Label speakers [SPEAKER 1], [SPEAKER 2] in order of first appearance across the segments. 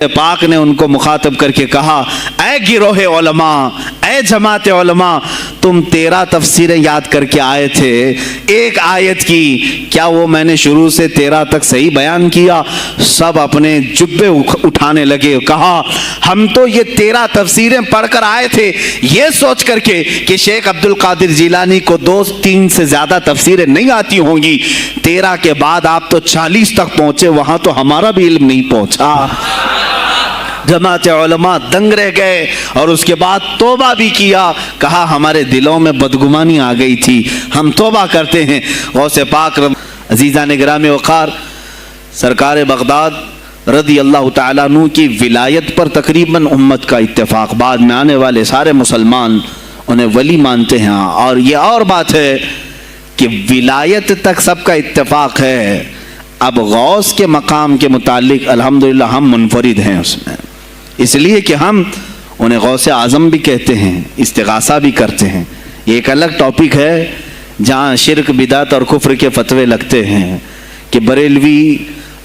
[SPEAKER 1] پاک نے ان کو مخاطب کر کے کہا، اے گروہ علماء، اے جماعت علماء، تم 13 تفسیریں یاد کر کے آئے تھے ایک آیت کی، کیا وہ میں نے شروع سے 13 تک صحیح بیان کیا؟ سب اپنے جبے اٹھانے لگے، کہا ہم تو یہ 13 تفسیریں پڑھ کر آئے تھے یہ سوچ کر کے کہ شیخ عبد القادر جیلانی کو 2-3 سے زیادہ تفسیریں نہیں آتی ہوں گی، 13 کے بعد آپ تو 40 تک پہنچے، وہاں تو ہمارا بھی علم نہیں پہنچا۔ جماعت علماء دنگ رہ گئے اور اس کے بعد توبہ بھی کیا، کہا ہمارے دلوں میں بدگمانی آ گئی تھی، ہم توبہ کرتے ہیں۔ غوث پاک عزیزان گرامی وقار سرکار بغداد رضی اللہ تعالیٰ عنہ کی ولایت پر تقریباً امت کا اتفاق، بعد میں آنے والے سارے مسلمان انہیں ولی مانتے ہیں، اور یہ اور بات ہے کہ ولایت تک سب کا اتفاق ہے، اب غوث کے مقام کے متعلق الحمدللہ ہم منفرد ہیں اس میں، اس لیے کہ ہم انہیں غوث اعظم بھی کہتے ہیں، استغاثہ بھی کرتے ہیں۔ یہ ایک الگ ٹاپک ہے جہاں شرک بدعت اور کفر کے فتوے لگتے ہیں کہ بریلوی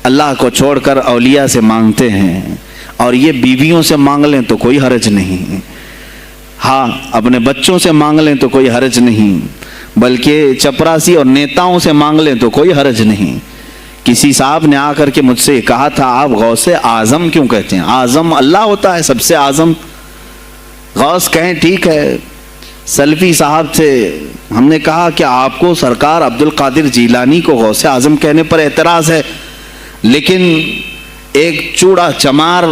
[SPEAKER 1] اللہ کو چھوڑ کر اولیاء سے مانگتے ہیں، اور یہ بیویوں سے مانگ لیں تو کوئی حرج نہیں، ہاں اپنے بچوں سے مانگ لیں تو کوئی حرج نہیں، بلکہ چپراسی اور نیتاؤں سے مانگ لیں تو کوئی حرج نہیں۔ کسی صاحب نے آ کر کے مجھ سے کہا تھا آپ غوث اعظم کیوں کہتے ہیں؟ اعظم اللہ ہوتا ہے سب سے اعظم، غوث کہیں ٹھیک ہے۔ سلفی صاحب تھے، ہم نے کہا کہ آپ کو سرکار عبد القادر جیلانی کو غوث اعظم کہنے پر اعتراض ہے، لیکن ایک چوڑا چمار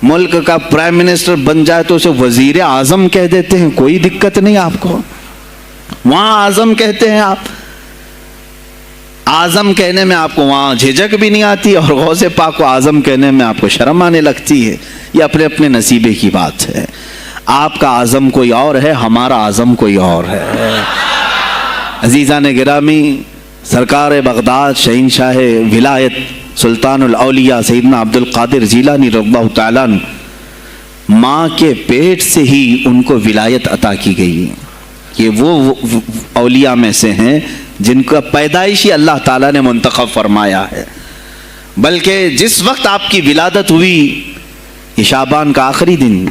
[SPEAKER 1] ملک کا پرائم منسٹر بن جائے تو اسے وزیر اعظم کہہ دیتے ہیں، کوئی دقت نہیں آپ کو، وہاں اعظم کہتے ہیں آپ، اعظم کہنے میں آپ کو وہاں جھجک بھی نہیں آتی، اور غوث پاک کو اعظم کہنے میں آپ کو شرم آنے لگتی ہے۔ یہ اپنے اپنے نصیبے کی بات ہے، آپ کا اعظم کوئی اور ہے، ہمارا اعظم کوئی اور ہے۔ عزیزان گرامی سرکار بغداد شہنشاہ ولایت سلطان الاولیاء سیدنا عبد القادر جیلانی رضی اللہ تعالیٰ عنہ، ماں کے پیٹ سے ہی ان کو ولایت عطا کی گئی، یہ وہ اولیاء میں سے ہیں جن کا پیدائشی اللہ تعالیٰ نے منتخب فرمایا ہے۔ بلکہ جس وقت آپ کی ولادت ہوئی یہ شعبان کا آخری دن،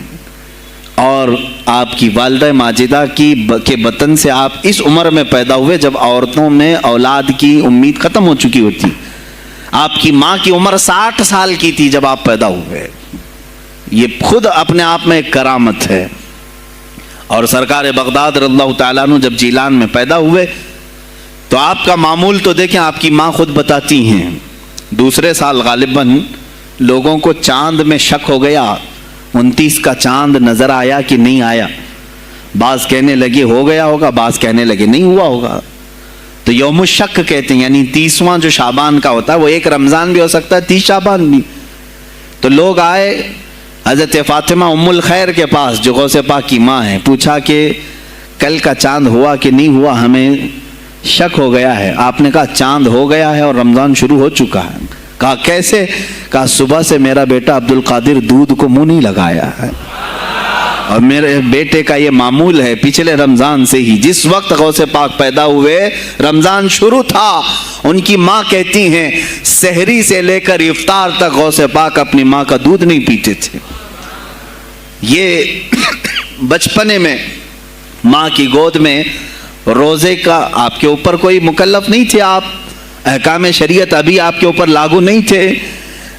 [SPEAKER 1] اور آپ کی والدہ ماجدہ کے بطن سے آپ اس عمر میں پیدا ہوئے جب عورتوں میں اولاد کی امید ختم ہو چکی ہوتی، آپ کی ماں کی عمر 60 سال کی تھی جب آپ پیدا ہوئے، یہ خود اپنے آپ میں ایک کرامت ہے۔ اور سرکار بغداد رضی اللہ تعالیٰ عنہ جب جیلان میں پیدا ہوئے تو آپ کا معمول تو دیکھیں، آپ کی ماں خود بتاتی ہیں، دوسرے سال غالباً لوگوں کو چاند میں شک ہو گیا، 29 کا چاند نظر آیا کہ نہیں آیا، بعض کہنے لگے ہو گیا ہوگا، بعض کہنے لگے نہیں ہوا ہوگا، تو یوم الشک کہتے ہیں، یعنی 30واں جو شعبان کا ہوتا ہے، وہ ایک رمضان بھی ہو سکتا ہے 30 شعبان بھی۔ تو لوگ آئے حضرت فاطمہ ام الخیر کے پاس جو غوث پاک کی ماں ہے، پوچھا کہ کل کا چاند ہوا کہ نہیں ہوا، ہمیں شک ہو گیا ہے۔ آپ نے کہا چاند ہو گیا ہے اور رمضان شروع ہو چکا ہے۔ کہا کیسے؟ کہا صبح سے میرا بیٹا عبد القادر دودھ کو منہ نہیں لگایا ہے، اور میرے بیٹے کا یہ معمول ہے پچھلے رمضان سے ہی، جس وقت غوث پاک پیدا ہوئے رمضان شروع تھا۔ ان کی ماں کہتی ہیں سحری سے لے کر افطار تک غوث پاک اپنی ماں کا دودھ نہیں پیتے تھے۔ یہ بچپنے میں ماں کی گود میں روزے کا آپ کے اوپر کوئی مکلف نہیں تھے، آپ احکام شریعت ابھی آپ کے اوپر لاگو نہیں تھے،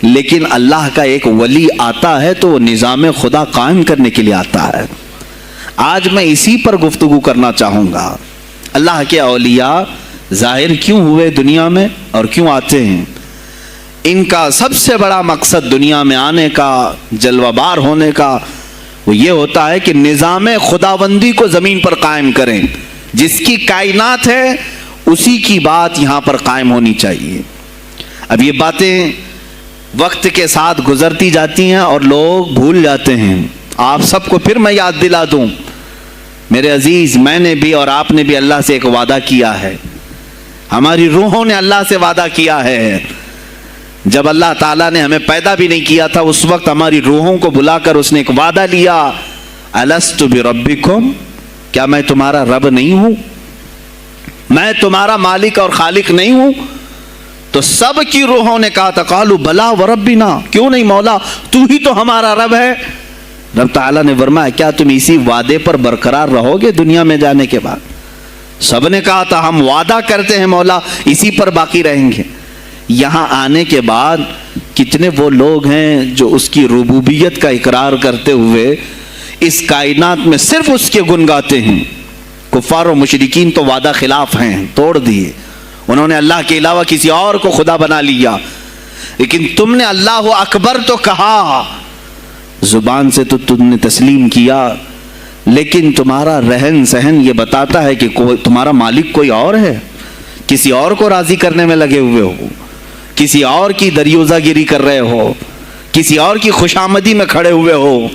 [SPEAKER 1] لیکن اللہ کا ایک ولی آتا ہے تو وہ نظام خدا قائم کرنے کے لیے آتا ہے۔ آج میں اسی پر گفتگو کرنا چاہوں گا، اللہ کے اولیاء ظاہر کیوں ہوئے دنیا میں اور کیوں آتے ہیں؟ ان کا سب سے بڑا مقصد دنیا میں آنے کا، جلوہ بار ہونے کا، وہ یہ ہوتا ہے کہ نظام خداوندی کو زمین پر قائم کریں، جس کی کائنات ہے اسی کی بات یہاں پر قائم ہونی چاہیے۔ اب یہ باتیں وقت کے ساتھ گزرتی جاتی ہیں اور لوگ بھول جاتے ہیں، آپ سب کو پھر میں یاد دلا دوں، میرے عزیز میں نے بھی اور آپ نے بھی اللہ سے ایک وعدہ کیا ہے، ہماری روحوں نے اللہ سے وعدہ کیا ہے۔ جب اللہ تعالیٰ نے ہمیں پیدا بھی نہیں کیا تھا اس وقت ہماری روحوں کو بلا کر اس نے ایک وعدہ لیا، الست بربکم، کیا میں تمہارا رب نہیں ہوں؟ میں تمہارا مالک اور خالق نہیں ہوں؟ تو سب کی روحوں نے کہا تھا قالوا بلا وربنا، کیوں نہیں مولا، تو ہی تو ہمارا رب ہے۔ رب تعالیٰ نے فرمایا کیا تم اسی وعدے پر برقرار رہو گے دنیا میں جانے کے بعد؟ سب نے کہا تھا ہم وعدہ کرتے ہیں مولا اسی پر باقی رہیں گے۔ یہاں آنے کے بعد کتنے وہ لوگ ہیں جو اس کی ربوبیت کا اقرار کرتے ہوئے اس کائنات میں صرف اس کے گن گاتے ہیں۔ کفار و مشرکین تو وعدہ خلاف ہیں، توڑ دیے، انہوں نے اللہ کے علاوہ کسی اور کو خدا بنا لیا، لیکن تم نے اللہ اکبر تو کہا، زبان سے تو تم نے تسلیم کیا، لیکن تمہارا رہن سہن یہ بتاتا ہے کہ تمہارا مالک کوئی اور ہے، کسی اور کو راضی کرنے میں لگے ہوئے ہو، کسی اور کی دریوزہ گیری کر رہے ہو، کسی اور کی خوشامدی میں کھڑے ہوئے ہو،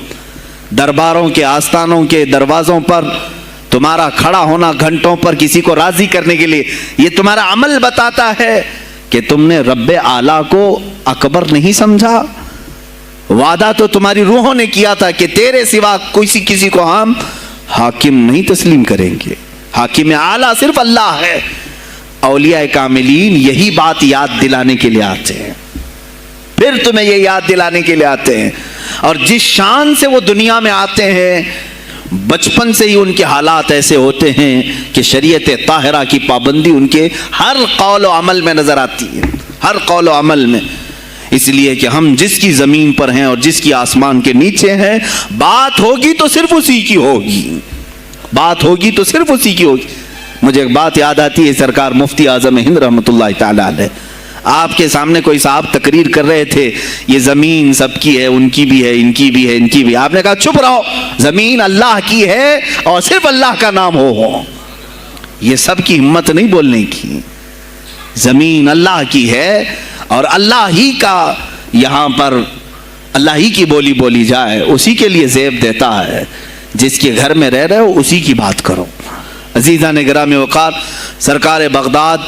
[SPEAKER 1] درباروں کے آستانوں کے دروازوں پر تمہارا کھڑا ہونا گھنٹوں پر کسی کو راضی کرنے کے لیے، یہ تمہارا عمل بتاتا ہے کہ تم نے رب اعلیٰ کو اکبر نہیں سمجھا۔ وعدہ تو تمہاری روحوں نے کیا تھا کہ تیرے سوا کسی کو ہم حاکم نہیں تسلیم کریں گے، حاکم اعلیٰ صرف اللہ ہے۔ اولیاء کاملین یہی بات یاد دلانے کے لیے آتے ہیں، پھر تمہیں یہ یاد دلانے کے لیے آتے ہیں، اور جس شان سے وہ دنیا میں آتے ہیں بچپن سے ہی ان کے حالات ایسے ہوتے ہیں کہ شریعت طاہرہ کی پابندی ان کے ہر قول و عمل میں نظر آتی ہے، ہر قول و عمل میں۔ اس لیے کہ ہم جس کی زمین پر ہیں اور جس کی آسمان کے نیچے ہیں، بات ہوگی تو صرف اسی کی ہوگی، بات ہوگی تو صرف اسی کی ہوگی۔ مجھے ایک بات یاد آتی ہے، سرکار مفتی اعظم ہند رحمۃ اللہ تعالی علیہ آپ کے سامنے کوئی صاحب تقریر کر رہے تھے، یہ زمین سب کی ہے، ان کی بھی ہے، ان کی بھی ہے، ان کی بھی ہے۔ آپ نے کہا چپ رہو، زمین اللہ کی ہے اور صرف اللہ کا نام ہو۔ یہ سب کی ہمت نہیں بولنے کی، زمین اللہ کی ہے اور اللہ ہی کا یہاں پر اللہ ہی کی بولی بولی جائے، اسی کے لیے زیب دیتا ہے۔ جس کے گھر میں رہ رہے ہو اسی کی بات کرو۔ عزیزان گرامی وقار، سرکار بغداد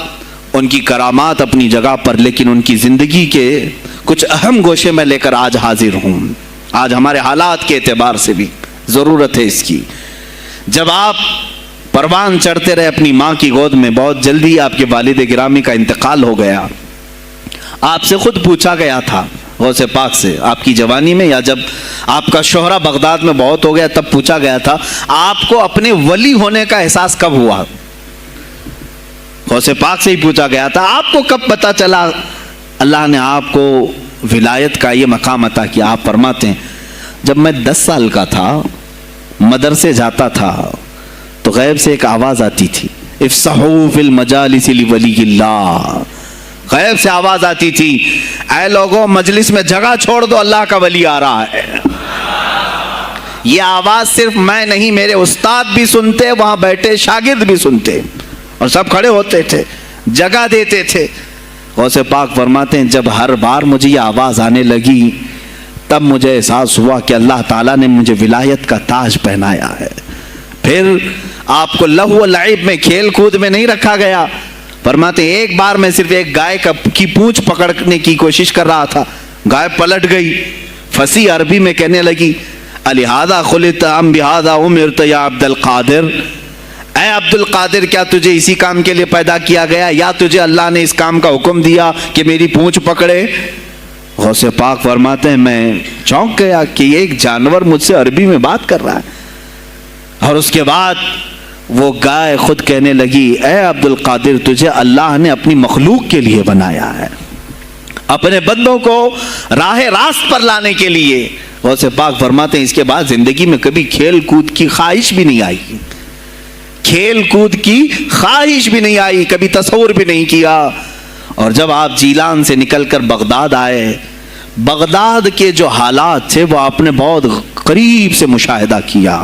[SPEAKER 1] ان کی کرامات اپنی جگہ پر، لیکن ان کی زندگی کے کچھ اہم گوشے میں لے کر آج حاضر ہوں۔ آج ہمارے حالات کے اعتبار سے بھی ضرورت ہے اس کی۔ جب آپ پروان چڑھتے رہے اپنی ماں کی گود میں، بہت جلدی آپ کے والد گرامی کا انتقال ہو گیا۔ آپ سے خود پوچھا گیا تھا غوث پاک سے، آپ کی جوانی میں یا جب آپ کا شہرہ بغداد میں بہت ہو گیا تب پوچھا گیا تھا آپ کو اپنے ولی ہونے کا احساس کب ہوا؟ غوث پاک سے ہی پوچھا گیا تھا آپ کو کب پتا چلا اللہ نے آپ کو ولایت کا یہ مقام عطا کیا؟ آپ فرماتے ہیں جب میں 10 سال کا تھا، مدرسے جاتا تھا تو غیب سے ایک آواز آتی تھی، افصحوا فی المجالس لولی اللہ۔ غیب سے آواز آتی تھی، اے لوگوں مجلس میں جگہ چھوڑ دو، اللہ کا ولی آ رہا ہے۔ یہ آواز صرف میں نہیں، میرے استاد بھی سنتے، وہاں بیٹھے شاگرد بھی سنتے، اور سب کھڑے ہوتے تھے، جگہ دیتے تھے۔ غوث پاک فرماتے ہیں جب ہر بار مجھے یہ آواز آنے لگی تب مجھے احساس ہوا کہ اللہ تعالیٰ نے مجھے ولایت کا تاج پہنایا ہے۔ پھر آپ کو لہو و لعب میں، کھیل کود میں نہیں رکھا گیا۔ فرماتے ہیں ایک بار میں صرف ایک گائے کی پونچھ پکڑنے کی کوشش کر رہا تھا، گائے پلٹ گئی، فصیح عربی میں کہنے لگی الہذا خلقت ام بہذا امرت یا عبد القادر، اے عبد القادر کیا تجھے اسی کام کے لیے پیدا کیا گیا یا تجھے اللہ نے اس کام کا حکم دیا کہ میری پونچھ پکڑے؟ غوث پاک فرماتے ہیں میں چونک گیا کہ یہ ایک جانور مجھ سے عربی میں بات کر رہا ہے۔ اور اس کے بعد وہ گائے خود کہنے لگی اے عبد القادر تجھے اللہ نے اپنی مخلوق کے لیے بنایا ہے، اپنے بندوں کو راہ راست پر لانے کے لیے۔ غوث پاک فرماتے ہیں اس کے بعد زندگی میں کبھی کھیل کود کی خواہش بھی نہیں آئی، کھیل کود کی خواہش بھی نہیں آئی، کبھی تصور بھی نہیں کیا۔ اور جب آپ جیلان سے نکل کر بغداد آئے، بغداد کے جو حالات تھے وہ آپ نے بہت قریب سے مشاہدہ کیا۔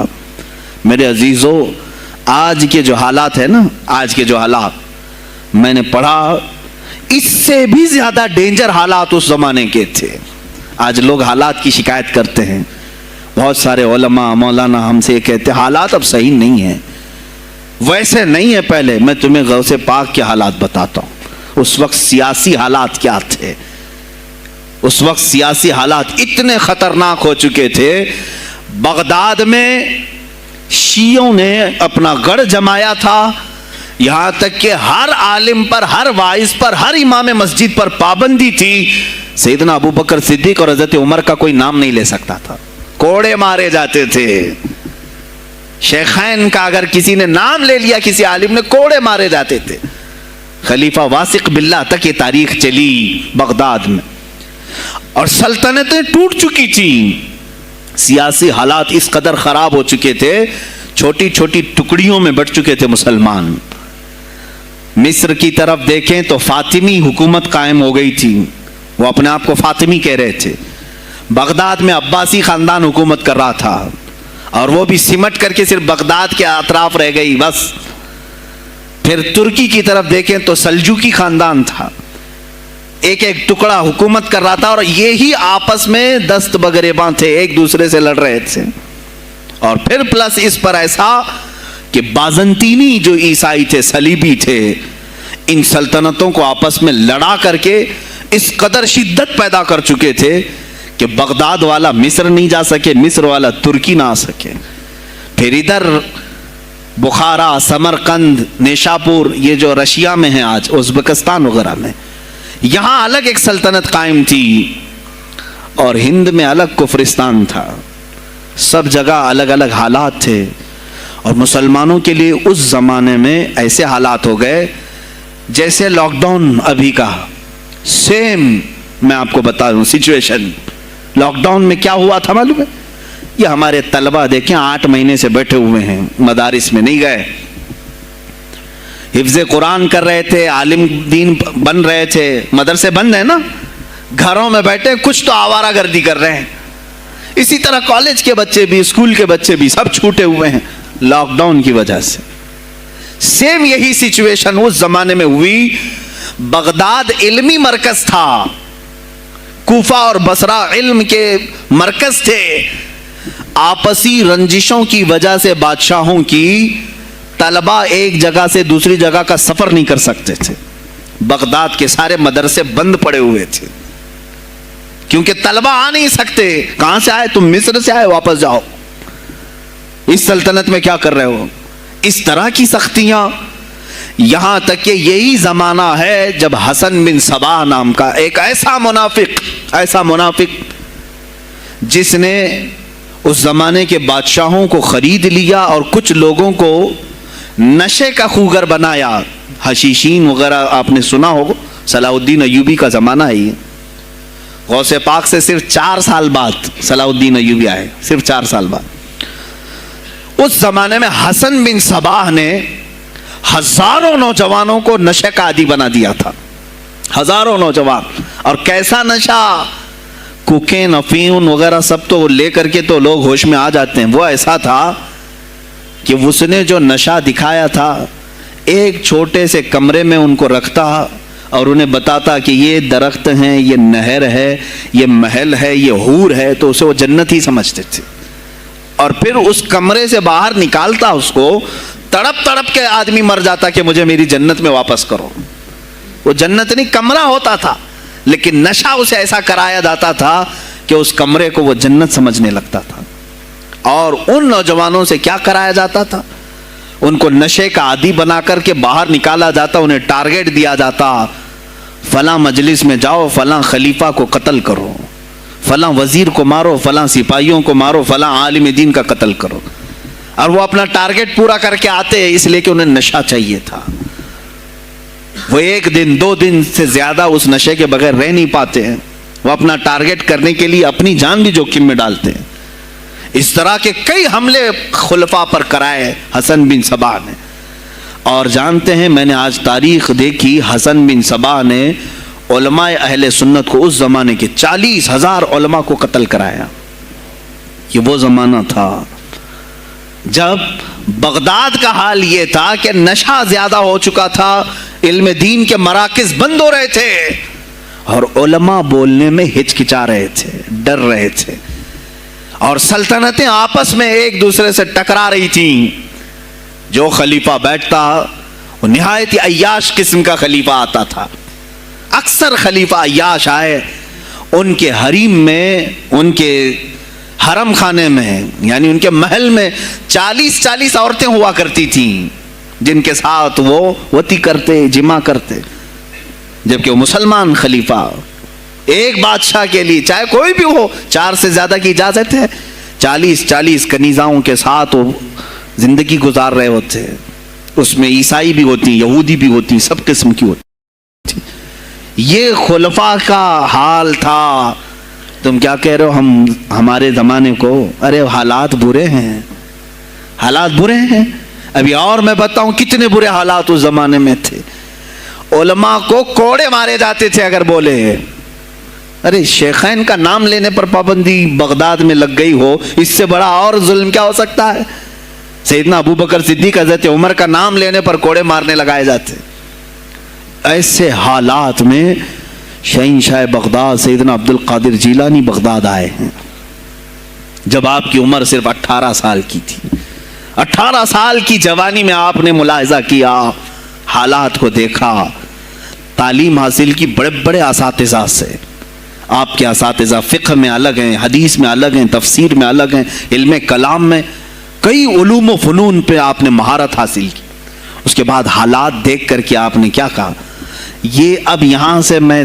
[SPEAKER 1] میرے عزیزو آج کے جو حالات ہیں نا، آج کے جو حالات میں نے پڑھا اس سے بھی زیادہ ڈینجر حالات اس زمانے کے تھے۔ آج لوگ حالات کی شکایت کرتے ہیں، بہت سارے علماء مولانا ہم سے کہتے ہیں حالات اب صحیح نہیں ہیں، ویسے نہیں ہے پہلے۔ میں تمہیں غوث پاک کے حالات بتاتا ہوں، اس وقت سیاسی حالات کیا تھے۔ اس وقت سیاسی حالات اتنے خطرناک ہو چکے تھے، بغداد میں شیعوں نے اپنا گڑھ جمایا تھا، یہاں تک کہ ہر عالم پر، ہر واعظ پر، ہر امام مسجد پر پابندی تھی، سیدنا ابو بکر صدیق اور حضرت عمر کا کوئی نام نہیں لے سکتا تھا، کوڑے مارے جاتے تھے۔ شیخین کا اگر کسی نے نام لے لیا کسی عالم نے، کوڑے مارے جاتے تھے۔ خلیفہ واثق باللہ تک یہ تاریخ چلی بغداد میں، اور سلطنتیں ٹوٹ چکی تھیں، سیاسی حالات اس قدر خراب ہو چکے تھے، چھوٹی چھوٹی ٹکڑیوں میں بٹ چکے تھے مسلمان۔ مصر کی طرف دیکھیں تو فاطمی حکومت قائم ہو گئی تھی، وہ اپنے آپ کو فاطمی کہہ رہے تھے۔ بغداد میں عباسی خاندان حکومت کر رہا تھا، اور وہ بھی سمٹ کر کے صرف بغداد کے اطراف رہ گئی بس۔ پھر ترکی کی طرف دیکھیں تو سلجوکی خاندان تھا، ایک ایک ٹکڑا حکومت کر رہا تھا، اور یہی آپس میں دست بگریباں تھے، ایک دوسرے سے لڑ رہے تھے۔ اور پھر پلس اس پر ایسا کہ بازنطینی جو عیسائی تھے، صلیبی تھے، ان سلطنتوں کو آپس میں لڑا کر کے اس قدر شدت پیدا کر چکے تھے کہ بغداد والا مصر نہیں جا سکے، مصر والا ترکی نہ آ سکے۔ پھر ادھر بخارا، سمرقند، نیشاپور، یہ جو رشیا میں ہیں آج، ازبکستان وغیرہ میں، یہاں الگ ایک سلطنت قائم تھی، اور ہند میں الگ کفرستان تھا۔ سب جگہ الگ الگ حالات تھے، اور مسلمانوں کے لیے اس زمانے میں ایسے حالات ہو گئے جیسے لاک ڈاؤن ابھی کا سیم۔ میں آپ کو بتا دوں سچویشن، لاک ڈاؤن میں کیا ہوا تھا معلوم ہے؟ یہ ہمارے طلبہ دیکھیں 8 مہینے سے بیٹھے ہوئے ہیں، مدارس میں نہیں گئے، حفظ قرآن کر رہے تھے، عالم دین بن رہے تھے، مدرسے بند ہیں نا، گھروں میں بیٹھے کچھ تو آوارہ گردی کر رہے ہیں۔ اسی طرح کالج کے بچے بھی، اسکول کے بچے بھی، سب چھوٹے ہوئے ہیں لاک ڈاؤن کی وجہ سے۔ سیم یہی سچویشن اس زمانے میں ہوئی۔ بغداد علمی مرکز تھا، کوفہ اور بصرہ علم کے مرکز تھے، آپسی رنجشوں کی وجہ سے بادشاہوں کی طلبہ ایک جگہ سے دوسری جگہ کا سفر نہیں کر سکتے تھے، بغداد کے سارے مدرسے بند پڑے ہوئے تھے، کیونکہ طلبہ آ نہیں سکتے۔ کہاں سے آئے تم؟ مصر سے آئے، واپس جاؤ، اس سلطنت میں کیا کر رہے ہو؟ اس طرح کی سختیاں، یہاں تک کہ یہی زمانہ ہے جب حسن بن صباح نام کا ایک ایسا منافق جس نے اس زمانے کے بادشاہوں کو خرید لیا اور کچھ لوگوں کو نشے کا خوگر بنایا، حشیشین وغیرہ آپ نے سنا ہوگا، صلاح الدین ایوبی کا زمانہ ہے یہ۔ غوث پاک سے صرف 4 سال بعد صلاح الدین ایوبی آئے، صرف 4 سال بعد۔ اس زمانے میں حسن بن صباح نے ہزاروں نوجوانوں کو نشے کا عادی بنا دیا تھا، ہزاروں نوجوان۔ اور کیسا نشہ، کوکین، افیون وغیرہ سب تو لے کر کے تو لوگ ہوش میں آ جاتے ہیں۔ وہ ایسا تھا کہ اس نے جو نشہ دکھایا تھا، ایک چھوٹے سے کمرے میں ان کو رکھتا اور انہیں بتاتا کہ یہ درخت ہیں، یہ نہر ہے، یہ محل ہے، یہ حور ہے، تو اسے وہ جنت ہی سمجھتے تھے۔ اور پھر اس کمرے سے باہر نکالتا اس کو، تڑپ تڑپ کے آدمی مر جاتا کہ مجھے میری جنت میں واپس کرو۔ وہ جنت نہیں، کمرہ ہوتا تھا، لیکن نشہ اسے ایسا کرایا جاتا تھا کہ اس کمرے کو وہ جنت سمجھنے لگتا تھا۔ اور ان نوجوانوں سے کیا کرایا جاتا تھا؟ ان کو نشے کا عادی بنا کر کے باہر نکالا جاتا، انہیں ٹارگیٹ دیا جاتا، فلاں مجلس میں جاؤ، فلاں خلیفہ کو قتل کرو، فلاں وزیر کو مارو، فلاں سپاہیوں کو مارو، فلاں عالم دین کا قتل کرو۔ اور وہ اپنا ٹارگیٹ پورا کر کے آتے، اس لیے کہ انہیں نشہ چاہیے تھا۔ وہ 1 دن 2 دن سے زیادہ اس نشے کے بغیر رہ نہیں پاتے ہیں، وہ اپنا ٹارگیٹ کرنے کے لیے اپنی جان بھی جوخم میں ڈالتے ہیں۔ اس طرح کے کئی حملے خلفاء پر کرائے حسن بن صباح نے۔ اور جانتے ہیں، میں نے آج تاریخ دیکھی، حسن بن صباح نے علماء اہل سنت کو، اس زمانے کے 40,000 علماء کو قتل کرایا۔ یہ وہ زمانہ تھا جب بغداد کا حال یہ تھا کہ نشہ زیادہ ہو چکا تھا، علم دین کے مراکز بند ہو رہے تھے، اور علماء بولنے میں ہچکچا رہے تھے، ڈر رہے تھے، اور سلطنتیں آپس میں ایک دوسرے سے ٹکرا رہی تھیں۔ جو خلیفہ بیٹھتا وہ نہایت عیاش قسم کا خلیفہ آتا تھا۔ اکثر خلیفہ عیاش آئے، ان کے حریم میں، ان کے حرم خانے میں، یعنی ان کے محل میں 40 عورتیں ہوا کرتی تھیں، جن کے ساتھ وہ وتی کرتے, جمع کرتے, جبکہ وہ مسلمان خلیفہ ایک بادشاہ کے لیے چاہے کوئی بھی ہو 4 سے زیادہ کی اجازت ہے, 40 کنیزاؤں کے ساتھ وہ زندگی گزار رہے ہوتے. اس میں عیسائی بھی ہوتی, یہودی بھی ہوتی, سب قسم کی ہوتی. یہ خلفاء کا حال تھا. تم کیا کہہ رہے ہو ہمارے زمانے کو؟ ارے حالات برے ہیں, حالات برے ہیں. ابھی اور میں بتاؤں کتنے برے حالات اس زمانے میں تھے. علماء کو کوڑے مارے جاتے تھے اگر بولے. ارے شیخین کا نام لینے پر پابندی بغداد میں لگ گئی ہو, اس سے بڑا اور ظلم کیا ہو سکتا ہے؟ سیدنا ابو بکر صدیق, حضرت عمر کا نام لینے پر کوڑے مارنے لگائے جاتے. ایسے حالات میں شہنشاہ بغداد سیدنا عبد القادر جیلانی بغداد آئے ہیں جب آپ کی عمر صرف 18 سال کی تھی. 18 سال کی جوانی میں آپ نے ملاحظہ کیا, حالات کو دیکھا, تعلیم حاصل کی بڑے بڑے اساتذہ سے. آپ کے اساتذہ فقہ میں الگ ہیں, حدیث میں الگ ہیں, تفسیر میں الگ ہیں, علم کلام میں, کئی علوم و فنون پہ آپ نے مہارت حاصل کی. اس کے بعد حالات دیکھ کر کے آپ نے کیا کہا, یہ اب یہاں سے میں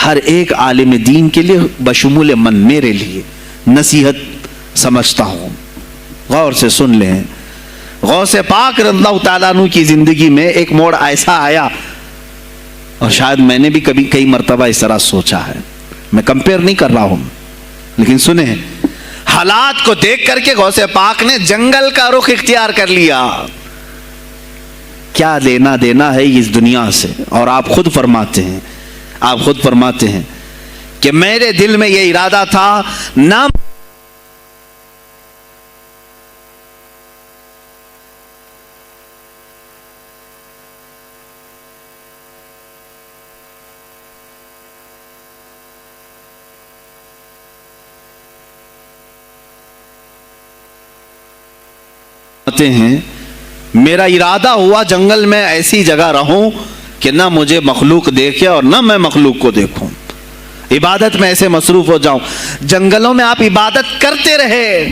[SPEAKER 1] ہر ایک عالم دین کے لیے بشمول من میرے لیے نصیحت سمجھتا ہوں. غور سے سن لیں. غوث پاک رضی اللہ تعالیٰ عنہ کی زندگی میں ایک موڑ ایسا آیا, اور شاید میں نے بھی کبھی کئی مرتبہ اس طرح سوچا ہے, میں کمپیئر نہیں کر رہا ہوں, لیکن سنیں, حالات کو دیکھ کر کے غوث پاک نے جنگل کا رخ اختیار کر لیا. کیا لینا دینا ہے اس دنیا سے؟ اور آپ خود فرماتے ہیں کہ میرے دل میں یہ ارادہ تھا نہ ہیں, میرا ارادہ ہوا جنگل میں ایسی جگہ رہوں کہ نہ مجھے مخلوق دیکھے اور نہ میں مخلوق کو دیکھوں. عبادت میں ایسے مصروف ہو جاؤں. جنگلوں میں آپ عبادت کرتے رہے,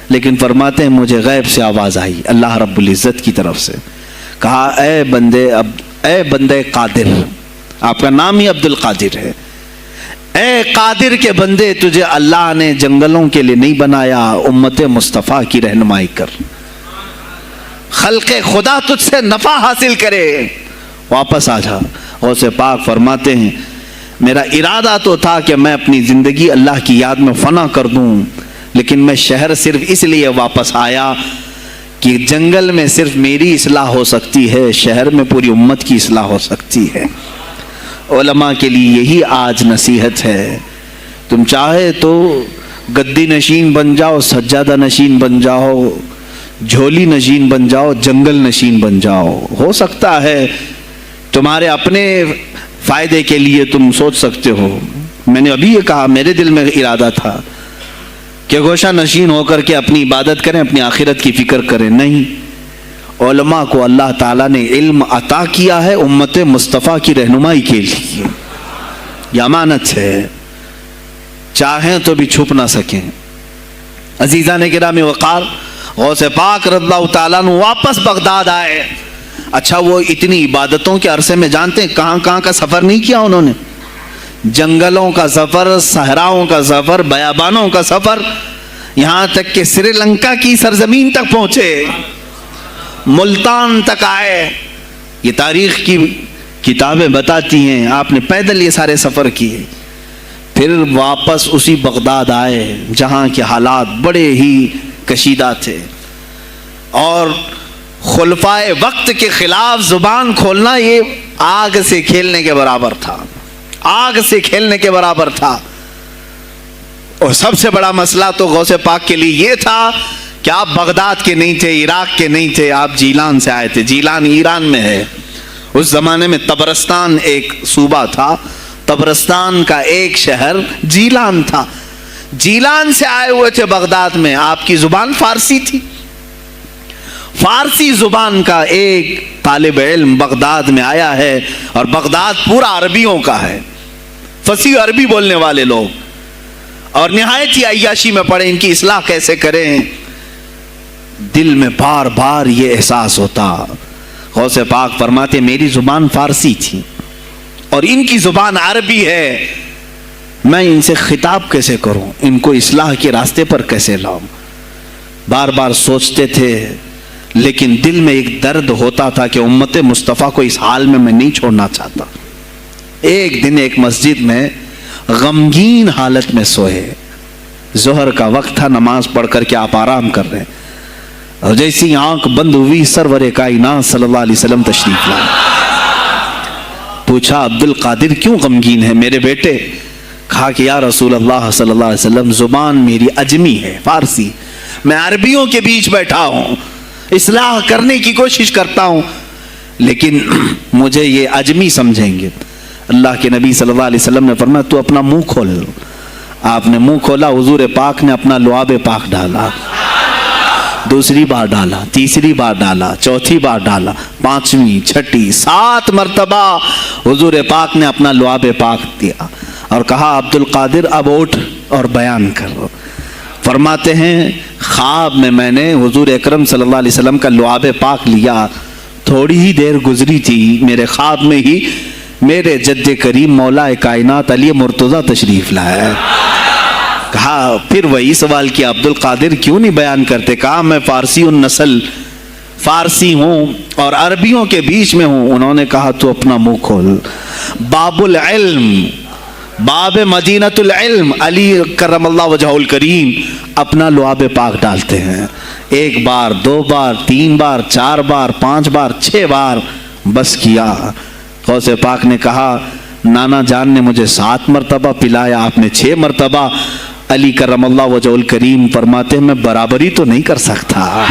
[SPEAKER 1] لیکن فرماتے ہیں مجھے غیب سے آواز آئی اللہ رب العزت کی طرف سے, کہا اے بندے قادر, آپ کا نام ہی عبد القادر ہے, اے قادر کے بندے, تجھے اللہ نے جنگلوں کے لیے نہیں بنایا, امت مصطفیٰ کی رہنمائی کر, خلق خدا تجھ سے نفع حاصل کرے, واپس آ جا. غوث پاک فرماتے ہیں میرا ارادہ تو تھا کہ میں اپنی زندگی اللہ کی یاد میں فنا کر دوں, لیکن میں شہر صرف اس لیے واپس آیا کہ جنگل میں صرف میری اصلاح ہو سکتی ہے, شہر میں پوری امت کی اصلاح ہو سکتی ہے. علماء کے لیے یہی آج نصیحت ہے. تم چاہے تو گدی نشین بن جاؤ, سجادہ نشین بن جاؤ, جھولی نشین بن جاؤ, جنگل نشین بن جاؤ. ہو سکتا ہے تمہارے اپنے فائدے کے لیے تم سوچ سکتے ہو. میں نے ابھی یہ کہا, میرے دل میں ارادہ تھا کہ گوشہ نشین ہو کر کے اپنی عبادت کریں, اپنی آخرت کی فکر کریں. نہیں, علماء کو اللہ تعالیٰ نے علم عطا کیا ہے امت مصطفیٰ کی رہنمائی کے لیے. یہ امانت ہے, چاہیں تو بھی چھپ نہ سکیں. عزیزان کرام وقار, غوث پاک رضی اللہ تعالیٰ عنہ واپس بغداد آئے. اچھا, وہ اتنی عبادتوں کے عرصے میں جانتے ہیں کہاں کہاں کا سفر نہیں کیا انہوں نے؟ جنگلوں کا سفر, صحراؤں کا سفر, بیابانوں کا سفر, یہاں تک کہ سری لنکا کی سرزمین تک پہنچے, ملتان تک آئے. یہ تاریخ کی کتابیں بتاتی ہیں آپ نے پیدل یہ سارے سفر کیے. پھر واپس اسی بغداد آئے جہاں کے حالات بڑے ہی کشیدہ تھے, اور خلفائے وقت کے خلاف زبان کھولنا یہ آگ سے کھیلنے کے برابر تھا, آگ سے کھیلنے کے برابر تھا. اور سب سے بڑا مسئلہ تو غوث پاک کے لیے یہ تھا کہ آپ بغداد کے نہیں تھے, عراق کے نہیں تھے, آپ جیلان سے آئے تھے. جیلان ایران میں ہے. اس زمانے میں طبرستان ایک صوبہ تھا, طبرستان کا ایک شہر جیلان تھا. جیلان سے آئے ہوئے تھے بغداد میں. آپ کی زبان فارسی تھی. فارسی زبان کا ایک طالب علم بغداد میں آیا ہے, اور بغداد پورا عربیوں کا ہے, فصیح عربی بولنے والے لوگ, اور نہایت ہی عیاشی میں پڑے ان کی اصلاح کیسے کریں. دل میں بار بار یہ احساس ہوتا غوث پاک فرماتے میری زبان فارسی تھی اور ان کی زبان عربی ہے، میں ان سے خطاب کیسے کروں، ان کو اصلاح کے راستے پر کیسے لاؤں؟ بار بار سوچتے تھے، لیکن دل میں ایک درد ہوتا تھا کہ امت مصطفیٰ کو اس حال میں نہیں چھوڑنا چاہتا۔ ایک دن ایک مسجد میں غمگین حالت میں سوئے، ظہر کا وقت تھا، نماز پڑھ کر کے آپ آرام کر رہے ہیں، اور جیسی آنکھ بند ہوئی سرور کائنات صلی اللہ علیہ وسلم تشریف لائے۔ پوچھا عبد القادر کیوں غمگین ہے میرے بیٹے؟ کہا کہ یا رسول اللہ صلی اللہ علیہ وسلم زبان میری عجمی ہے، فارسی، میں عربیوں کے بیچ بیٹھا ہوں، اصلاح کرنے کی کوشش کرتا ہوں، لیکن مجھے یہ عجمی سمجھیں گے۔ اللہ کے نبی صلی اللہ علیہ وسلم نے فرمایا تو اپنا منہ کھول۔ آپ نے منہ کھولا، حضور پاک نے اپنا لعاب پاک ڈالا، دوسری بار ڈالا، تیسری بار ڈالا، چوتھی بار ڈالا، پانچویں، چھٹی، 7 مرتبہ حضور پاک نے اپنا لعاب پاک دیا اور کہا عبد القادر اب اٹھ اور بیان کرو۔ فرماتے ہیں خواب میں نے حضور اکرم صلی اللہ علیہ وسلم کا لعاب پاک لیا، تھوڑی ہی دیر گزری تھی، میرے خواب میں ہی میرے جد کریم مولا کائنات علی مرتضیٰ تشریف لائے۔ کہا پھر وہی سوال کیا عبد القادر کیوں نہیں بیان کرتے؟ کہا میں فارسی النسل، فارسی ہوں اور عربیوں کے بیچ میں ہوں۔ انہوں نے کہا تو اپنا منہ کھول۔ باب العلم، باب مدینۃ العلم، علی کرم اللہ وجہہ الکریم اپنا لعاب پاک ڈالتے ہیں، 1 بار، 2 بار، 3 بار، 4 بار، 5 بار، 6 بار، بس کیا۔ غوث پاک نے کہا نانا جان نے مجھے 7 مرتبہ پلایا، آپ نے 6 مرتبہ۔ علی کرم اللہ وجہہ الکریم فرماتے ہیں میں برابری تو نہیں کر سکتا،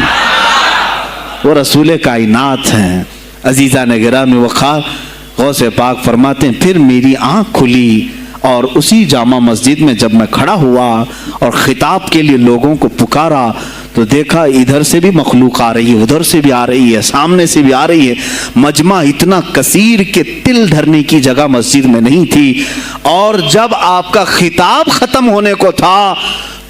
[SPEAKER 1] وہ رسول کائنات ہیں۔ عزیزان گرامی وقار، غوث پاک فرماتے ہیں پھر میری آنکھ کھلی اور اسی جامع مسجد میں جب میں کھڑا ہوا اور خطاب کے لیے لوگوں کو پکارا تو دیکھا ادھر سے بھی مخلوق آ رہی ہے، ادھر سے بھی آ رہی ہے، سامنے سے بھی آ رہی ہے۔ مجمع اتنا کثیر کہ تل دھرنے کی جگہ مسجد میں نہیں تھی، اور جب آپ کا خطاب ختم ہونے کو تھا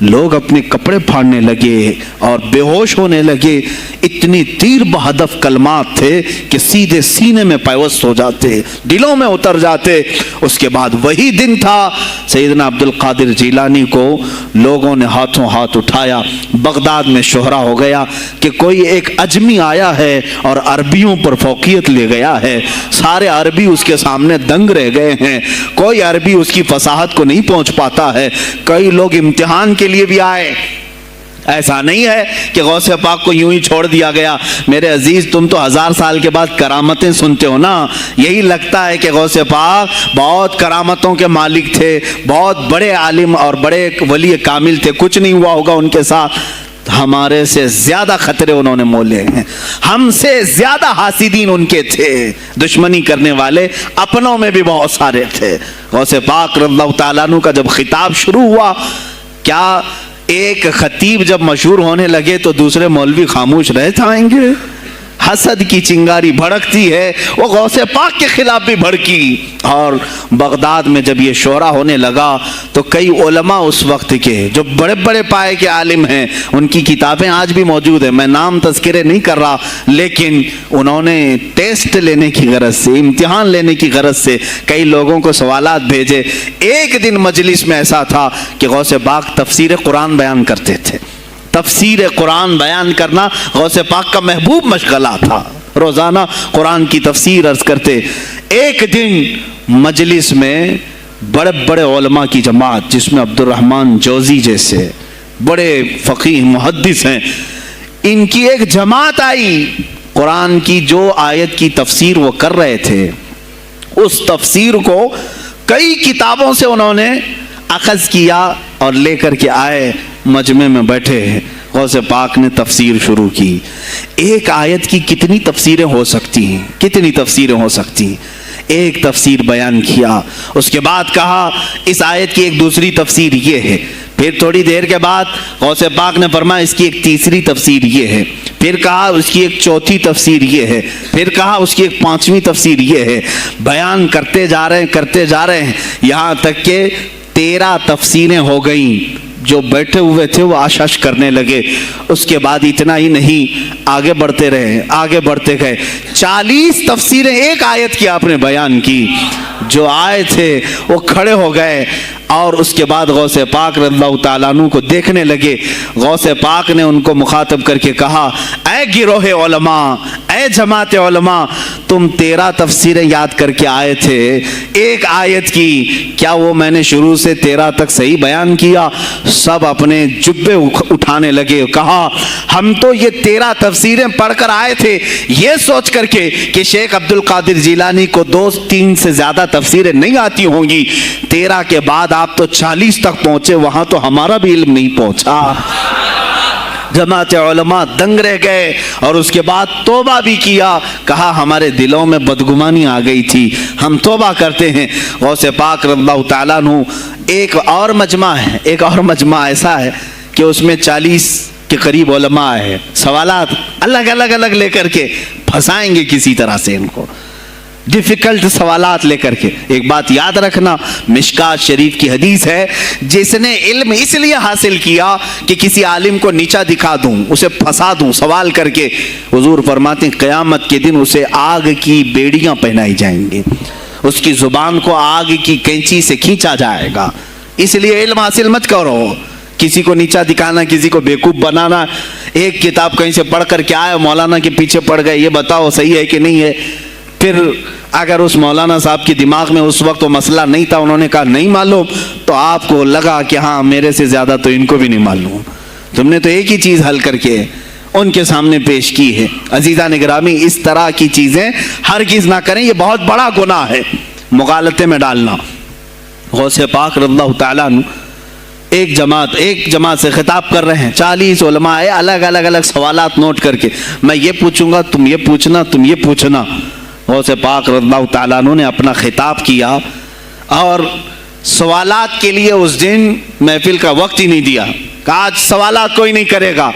[SPEAKER 1] لوگ اپنے کپڑے پھاڑنے لگے اور بے ہوش ہونے لگے۔ اتنی تیر بہدف کلمات تھے کہ سیدھے سینے میں پیوست ہو جاتے، دلوں میں اتر جاتے۔ اس کے بعد وہی دن تھا سیدنا عبد القادر جیلانی کو لوگوں نے ہاتھوں ہاتھ اٹھایا، بغداد میں شہرا ہو گیا کہ کوئی ایک اجمی آیا ہے اور عربیوں پر فوقیت لے گیا ہے، سارے عربی اس کے سامنے دنگ رہ گئے ہیں، کوئی عربی اس کی فصاحت کو نہیں پہنچ پاتا ہے۔ کئی لوگ امتحان کے لیے بھی آئے، ایسا نہیں ہے کہ غوث پاک کو یوں ہی چھوڑ دیا گیا۔ میرے عزیز تم تو 1000 سال کے بعد کرامتیں سنتے ہو نا، یہی لگتا ہے کہ غوث پاک بہت کرامتوں کے مالک تھے، بہت بڑے عالم اور بڑے ولی کامل تھے، کچھ نہیں ہوا ہوگا ان کے ساتھ۔ ہمارے سے زیادہ خطرے انہوں نے مولے ہیں، ہم سے زیادہ حاسدین ان کے تھے، دشمنی کرنے والے اپنوں میں بھی بہت سارے تھے۔ غوث پاک رضی اللہ تعالیٰ عنہ کا جب خطاب شروع ہوا، کیا ایک خطیب جب مشہور ہونے لگے تو دوسرے مولوی خاموش رہ جائیں گے؟ حسد کی چنگاری بھڑکتی ہے، وہ غوث پاک کے خلاف بھی بھڑکی۔ اور بغداد میں جب یہ شورا ہونے لگا تو کئی علماء اس وقت کے جو بڑے بڑے پائے کے عالم ہیں، ان کی کتابیں آج بھی موجود ہیں، میں نام تذکرے نہیں کر رہا، لیکن انہوں نے ٹیسٹ لینے کی غرض سے، امتحان لینے کی غرض سے کئی لوگوں کو سوالات بھیجے۔ ایک دن مجلس میں ایسا تھا کہ غوث پاک تفسیر قرآن بیان کرتے تھے، تفسیر قرآن بیان کرنا غوث پاک کا محبوب مشغلہ تھا، روزانہ قرآن کی تفسیر عرض کرتے۔ ایک دن مجلس میں بڑے بڑے علماء کی جماعت، جس میں عبد الرحمن جوزی جیسے بڑے فقیہ محدث ہیں، ان کی ایک جماعت آئی، قرآن کی جو آیت کی تفسیر وہ کر رہے تھے اس تفسیر کو کئی کتابوں سے انہوں نے اخذ کیا اور لے کر کے آئے، مجمع میں بیٹھے ہیں، غوث پاک نے تفسیر شروع کی۔ ایک آیت کی کتنی تفسیریں ہو سکتی ہیں، کتنی تفسیریں ہو سکتی ہیں، ایک تفسیر بیان کیا، اس کے بعد کہا اس آیت کی ایک دوسری تفسیر یہ ہے، پھر تھوڑی دیر کے بعد غوث پاک نے فرمایا اس کی ایک تیسری تفسیر یہ ہے، پھر کہا اس کی ایک چوتھی تفسیر یہ ہے، پھر کہا اس کی ایک پانچویں تفسیر یہ ہے۔ بیان کرتے جا رہے ہیں، کرتے جا رہے ہیں، یہاں تک کہ 13 تفسیریں ہو گئیں۔ جو بیٹھے ہوئے تھے وہ آشش کرنے لگے. اس کے بعد اتنا ہی نہیں, آگے بڑھتے رہے, آگے بڑھتے گئے. 40 تفسیریں ایک آیت کی آپ نے بیان کی. جو آئے تھے وہ کھڑے ہو گئے اور اس کے بعد غوث پاک رضی اللہ تعالیٰ عنہ کو دیکھنے لگے. غوث پاک نے ان کو مخاطب کر کے کہا, اے گروہ علماء, اے جماعت علماء, تم 13 تفسیریں یاد کر کے آئے تھے ایک آیت کی, کیا وہ میں نے شروع سے 13 تک صحیح بیان کیا؟ سب اپنے جبے اٹھانے لگے. کہا ہم تو یہ 13 تفسیریں پڑھ کر آئے تھے یہ سوچ کر کے کہ شیخ عبد القادر جیلانی کو 2-3 سے زیادہ تفسیریں نہیں آتی ہوں گی. 13 کے بعد آپ تو 40 تک پہنچے, وہاں تو ہمارا بھی علم نہیں پہنچا. جماعت علماء دنگ رہ گئے اور اس کے بعد توبہ بھی کیا. کہا ہمارے دلوں میں بدگمانی آ گئی تھی, ہم توبہ کرتے ہیں. غوث پاک رضی اللہ تعالیٰ عنہ ایک اور مجمع ہے, ایک اور مجمع ایسا ہے کہ اس میں 40 کے قریب علماء ہے. سوالات الگ الگ لے کر کے پھنسائیں گے کسی طرح سے ان کو, ڈیفیکلٹ سوالات لے کر کے. ایک بات یاد رکھنا, مشکات شریف کی حدیث ہے, جس نے علم اس لیے حاصل کیا کہ کسی عالم کو نیچا دکھا دوں, اسے پھنسا دوں سوال کر کے, حضور فرماتے ہیں قیامت کے دن اسے آگ کی بیڑیاں پہنائی جائیں گی, اس کی زبان کو آگ کی کینچی سے کھینچا جائے گا. اس لیے علم حاصل مت کرو, کسی کو نیچا دکھانا, کسی کو بیوقوف بنانا. ایک کتاب کہیں سے پڑھ کر کے آئے, مولانا کے پیچھے پڑ گئے, یہ بتاؤ صحیح ہے کہ نہیں ہے. پھر اگر اس مولانا صاحب کے دماغ میں اس وقت وہ مسئلہ نہیں تھا, انہوں نے کہا نہیں معلوم, تو آپ کو لگا کہ ہاں میرے سے زیادہ تو ان کو بھی نہیں معلوم. تم نے تو ایک ہی چیز حل کر کے ان کے سامنے پیش کی ہے. عزیزان گرامی, اس طرح کی چیزیں ہرگز نہ کریں, یہ بہت بڑا گناہ ہے مغالطے میں ڈالنا. غوث پاک رضی اللہ تعالیٰ عنہ ایک جماعت سے خطاب کر رہے ہیں. 40 علماء ہے, الگ سوالات نوٹ کر کے, میں یہ پوچھوں گا, تم یہ پوچھنا, تم یہ پوچھنا. غوث پاک رضی اللہ تعالیٰ عنہ نے اپنا خطاب کیا اور سوالات کے لیے اس دن محفل کا وقت ہی نہیں دیا. کہا آج سوالات کوئی نہیں کرے گا.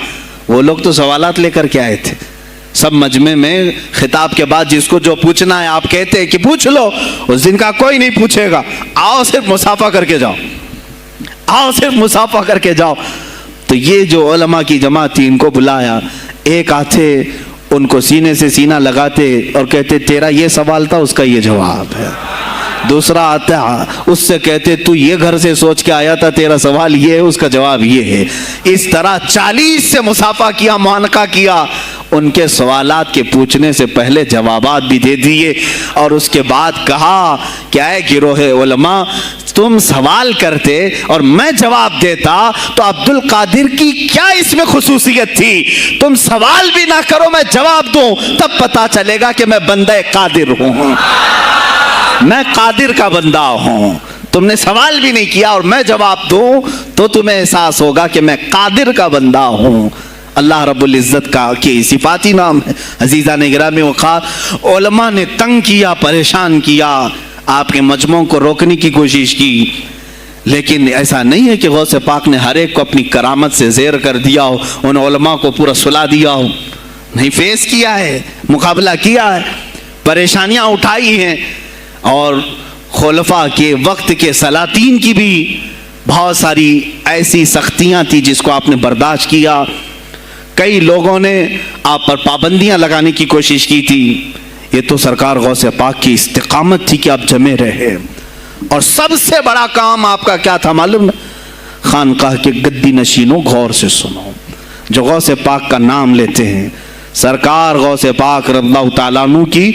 [SPEAKER 1] وہ لوگ تو سوالات لے کر کے آئے تھے. سب مجمع میں خطاب کے بعد جس کو جو پوچھنا ہے آپ کہتے ہیں کہ پوچھ لو, اس دن کا کوئی نہیں پوچھے گا, آؤ صرف مصافحہ کر کے جاؤ, آؤ صرف مصافحہ کر کے جاؤ. تو یہ جو علماء کی جماعت تھی, ان کو بلایا. ایک آتے ان کو سینے سے سینہ لگاتے اور کہتے تیرا یہ سوال تھا, اس کا یہ جواب ہے. دوسرا آتا, اس سے کہتے تو یہ گھر سے سوچ کے آیا تھا, تیرا سوال یہ ہے, اس کا جواب یہ ہے. اس طرح 40 سے مصافحہ کیا, معانقہ کیا. ان کے سوالات کے پوچھنے سے پہلے جوابات بھی دے دیے اور اس کے بعد کہا کہ اے گروہ علماء, تم سوال کرتے اور میں جواب دیتا تو عبد القادر کی کیا اس میں خصوصیت تھی؟ تم سوال بھی نہ کرو, میں جواب دوں, تب پتا چلے گا کہ میں بندہ قادر ہوں, میں قادر کا بندہ ہوں. تم نے سوال بھی نہیں کیا اور میں جواب دوں تو تمہیں احساس ہوگا کہ میں قادر کا بندہ ہوں. اللہ رب العزت کا کی صفاتی نام ہے. عزیزان گرامی وقار, علماء نے تنگ کیا, پریشان کیا, آپ کے مجموعوں کو روکنے کی کوشش کی, لیکن ایسا نہیں ہے کہ غوث پاک نے ہر ایک کو اپنی کرامت سے زیر کر دیا ہو, ان علماء کو پورا سلا دیا ہو. نہیں, فیس کیا ہے, مقابلہ کیا ہے, پریشانیاں اٹھائی ہیں. اور خلفاء کے وقت کے سلاطین کی بھی بہت ساری ایسی سختیاں تھی جس کو آپ نے برداشت کیا. کئی لوگوں نے آپ پر پابندیاں لگانے کی کوشش کی تھی. یہ تو سرکار غوث پاک کی استقامت تھی کہ آپ جمے رہے. اور سب سے بڑا کام آپ کا کیا تھا معلوم؟ خانقاہ کے گدی نشینوں, غور سے سنو, جو غوث پاک کا نام لیتے ہیں, سرکار غوث پاک رضی اللہ تعالیٰ عنہ کی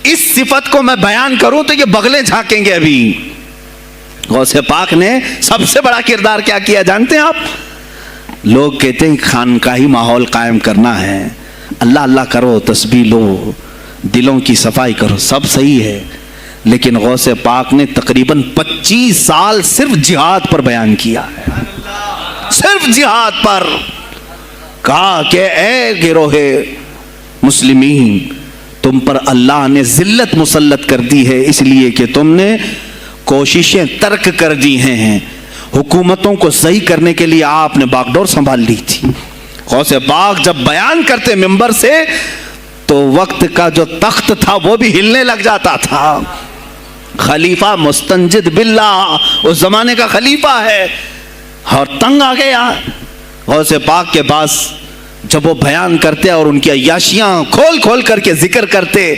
[SPEAKER 1] اس صفت کو میں بیان کروں تو یہ بغلیں جھانکیں گے. ابھی غوث پاک نے سب سے بڑا کردار کیا کیا جانتے ہیں آپ؟ لوگ کہتے ہیں خانقاہی ماحول قائم کرنا ہے, اللہ اللہ کرو, تسبیح لو, دلوں کی صفائی کرو, سب صحیح ہے, لیکن غوث پاک نے تقریباً 25 سال صرف جہاد پر بیان کیا ہے, صرف جہاد پر. کہا کہ اے گروہ مسلمین, تم پر اللہ نے ذلت مسلط کر دی ہے اس لیے کہ تم نے کوششیں ترک کر دی ہیں. حکومتوں کو صحیح کرنے کے لیے آپ نے باغ ڈور سنبھال لی تھی. غوث پاک جب بیان کرتے منبر سے تو وقت کا جو تخت تھا وہ بھی ہلنے لگ جاتا تھا. خلیفہ مستنجد باللہ, اس زمانے کا خلیفہ ہے, اور تنگ آ گیا غوث پاک کے پاس جب وہ بیان کرتے اور ان کی عیاشیاں کھول کھول کر کے ذکر کرتے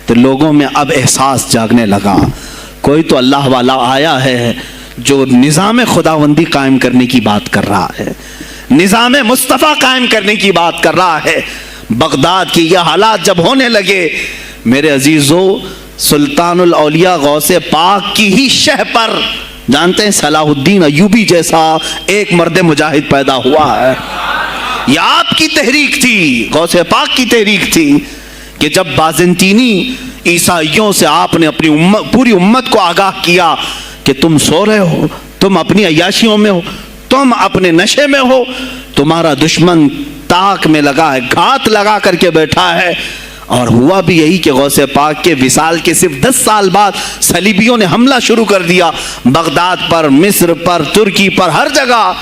[SPEAKER 1] تو لوگوں میں اب احساس جاگنے لگا کوئی تو اللہ والا آیا ہے جو نظام خداوندی قائم کرنے کی بات کر رہا ہے, نظام مصطفیٰ قائم کرنے کی بات کر رہا ہے. بغداد کی یہ حالات جب ہونے لگے میرے عزیزو, سلطان الاولیاء غوث پاک کی ہی شہ پر جانتے ہیں صلاح الدین ایوبی جیسا ایک مرد مجاہد پیدا ہوا ہے. یہ آپ کی تحریک تھی, غوث پاک کی تحریک تھی کہ جب بازنطینی عیسائیوں سے آپ نے اپنی پوری امت کو آگاہ کیا کہ تم سو رہے ہو, تم اپنی عیاشیوں میں ہو, تم اپنے نشے میں ہو, تمہارا دشمن تاک میں لگا ہے, گھات لگا کر کے بیٹھا ہے. اور ہوا بھی یہی کہ غوث پاک کے وصال کے صرف 10 سال بعد صلیبیوں نے حملہ شروع کر دیا بغداد پر, مصر پر, ترکی پر, ہر جگہ.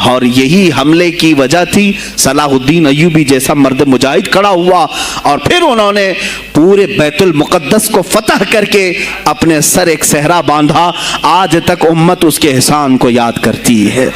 [SPEAKER 1] اور یہی حملے کی وجہ تھی صلاح الدین ایوبی جیسا مرد مجاہد کھڑا ہوا اور پھر انہوں نے پورے بیت المقدس کو فتح کر کے اپنے سر ایک صحرا باندھا. آج تک امت اس کے احسان کو یاد کرتی ہے.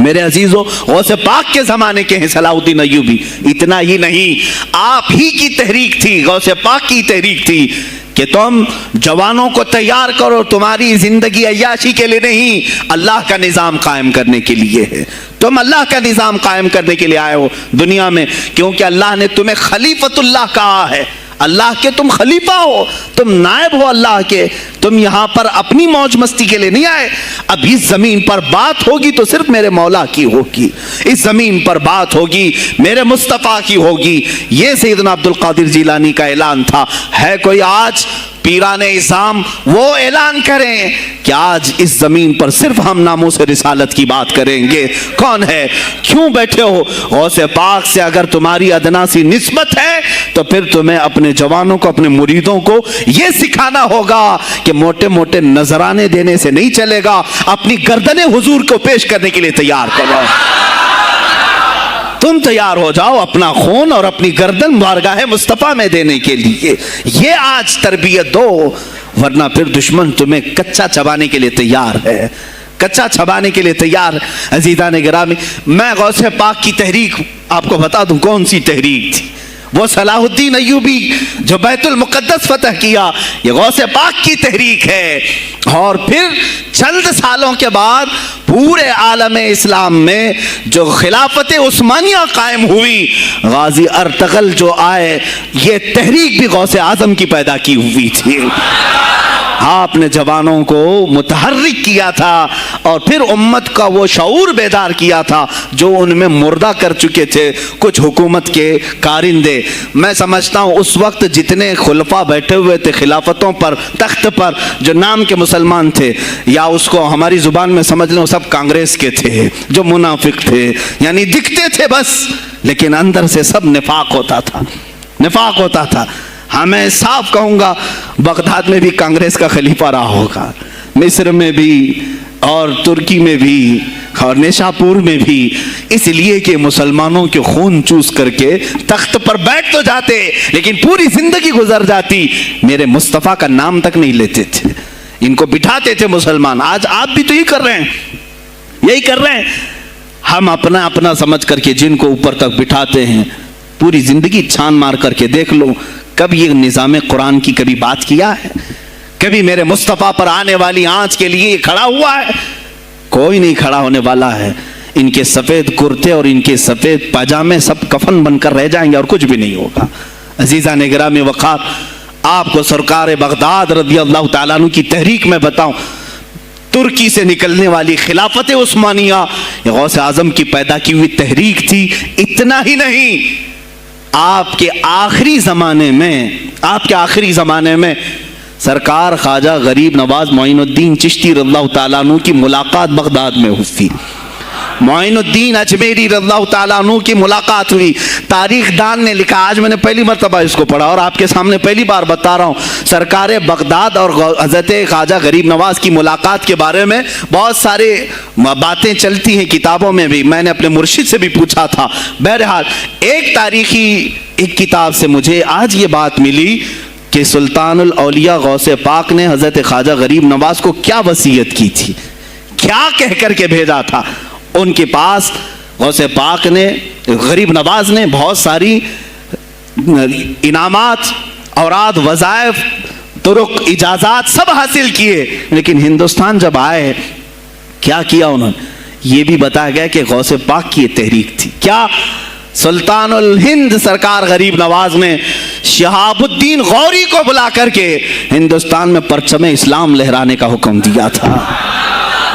[SPEAKER 1] میرے عزیزو, غوث پاک کے زمانے کے ہیں صلاح الدین ایوبی. اتنا ہی نہیں, آپ ہی کی تحریک تھی, غوث پاک کی تحریک تھی کہ تم جوانوں کو تیار کرو, تمہاری زندگی عیاشی کے لیے نہیں, اللہ کا نظام قائم کرنے کے لیے ہے. تم اللہ کا نظام قائم کرنے کے لیے آئے ہو دنیا میں, کیونکہ اللہ نے تمہیں خلیفۃ اللہ کہا ہے. اللہ کے تم خلیفہ ہو, تم نائب ہو اللہ کے. تم یہاں پر اپنی موج مستی کے لیے نہیں آئے. اب اس زمین پر بات ہوگی تو صرف میرے مولا کی ہوگی, اس زمین پر بات ہوگی میرے مصطفیٰ کی ہوگی. یہ سیدنا عبد القادر جیلانی کا اعلان تھا. ہے کوئی آج پیران اعظام وہ اعلان کریں کہ آج اس زمین پر صرف ہم ناموس رسالت کی بات کریں گے؟ کون ہے؟ کیوں بیٹھے ہو؟ غوث پاک سے اگر تمہاری ادنا سی نسبت ہے تو پھر تمہیں اپنے جوانوں کو, اپنے مریدوں کو یہ سکھانا ہوگا کہ موٹے موٹے نذرانے دینے سے نہیں چلے گا, اپنی گردنیں حضور کو پیش کرنے کے لیے تیار کرو. تم تیار ہو جاؤ اپنا خون اور اپنی گردن بارگاہ مصطفیٰ میں دینے کے لیے. یہ آج تربیت دو, ورنہ پھر دشمن تمہیں کچا چبانے کے لیے تیار ہے, کچا چبانے کے لیے تیار. عزیزان گرامی, میں غوث پاک کی تحریک آپ کو بتا دوں کون سی تحریک تھی. وہ صلاح الدین ایوبی جو بیت المقدس فتح کیا, یہ غوث پاک کی تحریک ہے. اور پھر چند سالوں کے بعد پورے عالم اسلام میں جو خلافت عثمانیہ قائم ہوئی, غازی ارطغرل جو آئے, یہ تحریک بھی غوث اعظم کی پیدا کی ہوئی تھی. آپ نے جوانوں کو متحرک کیا تھا اور پھر امت کا وہ شعور بیدار کیا تھا جو ان میں مردہ کر چکے تھے کچھ حکومت کے کارندے. میں سمجھتا ہوں اس وقت جتنے خلفاء بیٹھے ہوئے تھے خلافتوں پر, تخت پر, جو نام کے مسلمان تھے, یا اس کو ہماری زبان میں سمجھ لیں سب کانگریس کے تھے, جو منافق تھے, یعنی دکھتے تھے بس, لیکن اندر سے سب نفاق ہوتا تھا, نفاق ہوتا تھا. ہاں میں صاف کہوں گا, بغداد میں بھی کانگریس کا خلیفہ رہا ہوگا, مصر میں بھی اور ترکی میں بھی اور نیشاپور میں بھی, اس لیے کہ مسلمانوں کے خون چوس کر کے تخت پر بیٹھ تو جاتے لیکن پوری زندگی گزر جاتی, میرے مصطفیٰ کا نام تک نہیں لیتے تھے. ان کو بٹھاتے تھے مسلمان. آج آپ بھی تو یہی کر رہے ہیں, یہی کر رہے ہیں. ہم اپنا اپنا سمجھ کر کے جن کو اوپر تک بٹھاتے ہیں, پوری زندگی چھان مار کر کے دیکھ لو کب یہ نظام قرآن کی کبھی بات کیا ہے؟ کبھی میرے مصطفیٰ پر آنے والی آنچ کے لیے کھڑا ہوا ہے؟ کوئی نہیں کھڑا ہونے والا ہے. ان کے سفید کرتے اور ان کے سفید پاجامے سب کفن بن کر رہ جائیں گے اور کچھ بھی نہیں ہوگا. عزیزان گرامی وقار, آپ کو سرکار بغداد رضی اللہ تعالیٰ عنہ کی تحریک میں بتاؤں, ترکی سے نکلنے والی خلافت عثمانیہ یہ غوث اعظم کی پیدا کی ہوئی تحریک تھی. اتنا ہی نہیں, آپ کے آخری زمانے میں سرکار خواجہ غریب نواز معین الدین چشتی رضی اللہ تعالیٰ عنہ کی ملاقات بغداد میں ہوئی. معین الدین اجمیری رضی اللہ تعالیٰ عنہ کی ملاقات ہوئی. تاریخ دان نے لکھا, آج میں نے پہلی مرتبہ اس کو پڑھا اور آپ کے سامنے پہلی بار بتا رہا ہوں, سرکار بغداد اور حضرت خواجہ غریب نواز کی ملاقات کے بارے میں بہت سارے باتیں چلتی ہیں کتابوں میں بھی, میں نے اپنے مرشد سے بھی پوچھا تھا. بہرحال ایک تاریخی ایک کتاب سے مجھے آج یہ بات ملی کہ سلطان الاولیاء غوث پاک نے حضرت خواجہ غریب نواز کو کیا وصیت کی تھی, کیا کہہ کر کے بھیجا تھا. ان کے پاس غوث پاک نے, غریب نواز نے بہت ساری انعامات, اوراد, وظائف, طرق, اجازات سب حاصل کیے, لیکن ہندوستان جب آئے کیا کیا انہوں نے؟ یہ بھی بتایا گیا کہ غوث پاک کی یہ تحریک تھی. کیا؟ سلطان الہند سرکار غریب نواز نے شہاب الدین غوری کو بلا کر کے ہندوستان میں پرچم اسلام لہرانے کا حکم دیا تھا.